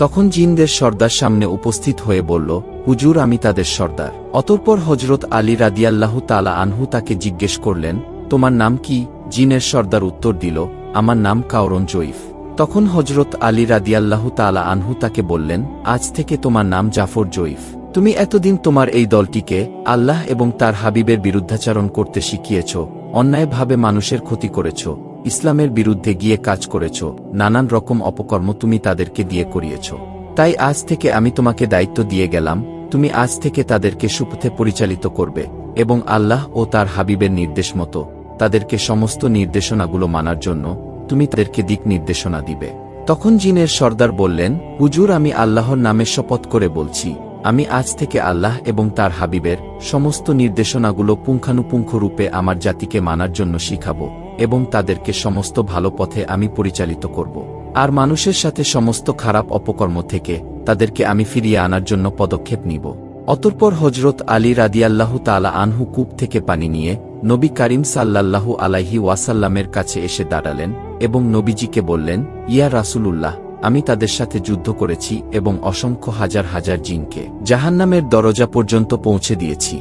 তখন জিনদের সর্দার সামনে উপস্থিত হয়ে বলল, হুজুর আমি তাদের সর্দার। অতঃপর হযরত আলী রাদিয়াল্লাহু তাআলা আনহু তাকে জিজ্ঞেস করলেন, তোমার নাম কি? জিনের সর্দার উত্তর দিল, আমার নাম কাওরন জয়ীফ। তখন হযরত আলী রাদিয়াল্লাহু তাআলা আনহু তাকে বললেন, আজ থেকে তোমার নাম জাফর জয়ীফ। তুমি এতদিন তোমার এই দলটিকে আল্লাহ এবং তার হাবিবের বিরুদ্ধাচরণ করতে শিখিয়েছ, অন্যায়ভাবে মানুষের ক্ষতি করেছ, ইসলামের বিরুদ্ধে গিয়ে কাজ করেছ, নানান রকম অপকর্ম তুমি তাদেরকে দিয়ে করিয়েছ। তাই আজ থেকে আমি তোমাকে দায়িত্ব দিয়ে গেলাম, তুমি আজ থেকে তাদেরকে সুপথে পরিচালিত করবে এবং আল্লাহ ও তার হাবিবের নির্দেশ মতো তাদেরকে সমস্ত নির্দেশনাগুলো মানার জন্য তুমি তাদেরকে দিক নির্দেশনা দিবে। তখন জিনের সর্দার বললেন, হুজুর আমি আল্লাহর নামে শপথ করে বলছি, আমি আজ থেকে আল্লাহ এবং তার হাবিবের সমস্ত নির্দেশনাগুলো পুঙ্খানুপুঙ্খ রূপে আমার জাতিকে মানার জন্য শিখাব এবং তাদেরকে সমস্ত ভালো পথে আমি পরিচালিত করব। আর মানুষের সাথে সমস্ত খারাপ অপকর্ম থেকে তাদেরকে আমি ফিরিয়ে আনার জন্য পদক্ষেপ নিব। অতঃপর হযরত আলী রাদিয়াল্লাহু তাআলা আনহু কূপ থেকে পানি নিয়ে নবী করিম সাল্লাল্লাহু আলাইহি ওয়াসাল্লামের কাছে এসে দাঁড়ালেন এবং নবীজিকে বললেন, ইয়া রাসূলুল্লাহ, আমি তাদের সাথে যুদ্ধ করেছি এবং অসংখ্য হাজার হাজার জিনকে জাহান্নামের দরজা পর্যন্ত পৌঁছে দিয়েছি।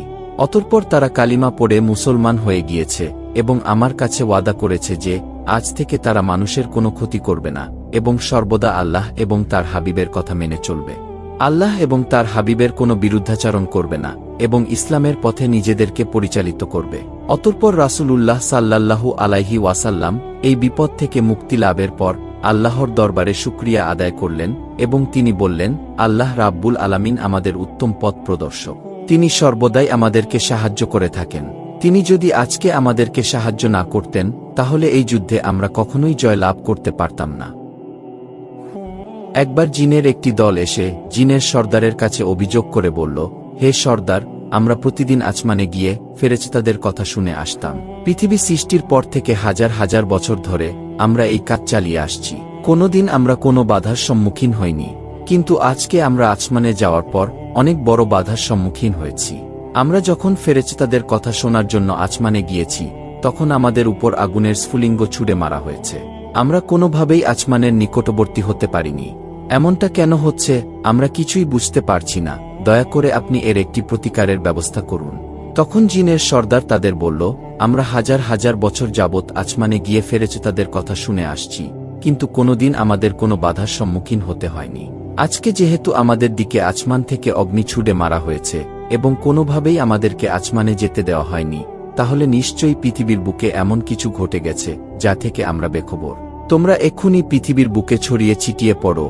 অতঃপর তারা কালিমা পড়ে মুসলমান হয়ে গিয়েছে এবং আমার কাছে ওয়াদা করেছে যে আজ থেকে তারা মানুষের কোনো ক্ষতি করবে না এবং সর্বদা আল্লাহ এবং তার হাবিবের কথা মেনে চলবে। আল্লাহ এবং তার হাবিবের কোনো বিরুদ্ধাচরণ করবে না এবং ইসলামের পথে নিজেদেরকে পরিচালিত করবে। অতঃপর রাসূলুল্লাহ সাল্লাল্লাহু আলাইহি ওয়াসাল্লাম এই বিপদ থেকে মুক্তি লাভের পর আল্লাহর দরবারে শুকরিয়া আদায় করলেন এবং তিনি বললেন, আল্লাহ রাব্বুল আলামিন আমাদের উত্তম পথ প্রদর্শক, তিনি সর্বদাই আমাদেরকে সাহায্য করে থাকেন। তিনি যদি আজকে আমাদেরকে সাহায্য না করতেন তাহলে এই যুদ্ধে আমরা কখনোই জয় লাভ করতে পারতাম না। একবার জিনের একটি দল এসে জিনের সর্দারের কাছে অভিযোগ করে বলল, হে সর্দার, আমরা প্রতিদিন আসমানে গিয়ে ফেরেশতাদের কথা শুনে আসতাম। পৃথিবী সৃষ্টির পর থেকে হাজার হাজার বছর ধরে আমরা এই কাজ চালিয়ে আসছি, কোনোদিন আমরা কোনো বাধার সম্মুখীন হইনি। কিন্তু আজকে আমরা আসমানে যাওয়ার পর অনেক বড় বাধার সম্মুখীন হয়েছি। আমরা যখন ফেরেশতাদের কথা শোনার জন্য আসমানে গিয়েছি তখন আমাদের উপর আগুনের স্ফুলিঙ্গ ছুড়ে মারা হয়েছে। আমরা কোনোভাবেই আসমানের নিকটবর্তী হতে পারিনি। এমনটা কেন হচ্ছে আমরা কিছুই বুঝতে পারছি না, দয়া করে আপনি এর একটি প্রতিকারের ব্যবস্থা করুন। তখন জিনের সর্দার তাদের বলল, আমরা হাজার হাজার বছর যাবৎ আসমানে গিয়ে ফেরেশতাদের কথা শুনে আসছি, কিন্তু কোনোদিন আমাদের কোনো বাধার সম্মুখীন হতে হয়নি। আজকে যেহেতু আমাদের দিকে আসমান থেকে অগ্নি ছুড়ে মারা হয়েছে এবং কোনোভাবেই আমাদেরকে আসমানে যেতে দেওয়া হয়নি, তাহলে নিশ্চয়ই পৃথিবীর বুকে এমন কিছু ঘটে গেছে যা থেকে আমরা বেখবর। তোমরা এক্ষুনি পৃথিবীর বুকে ছড়িয়ে ছিটিয়ে পড়ো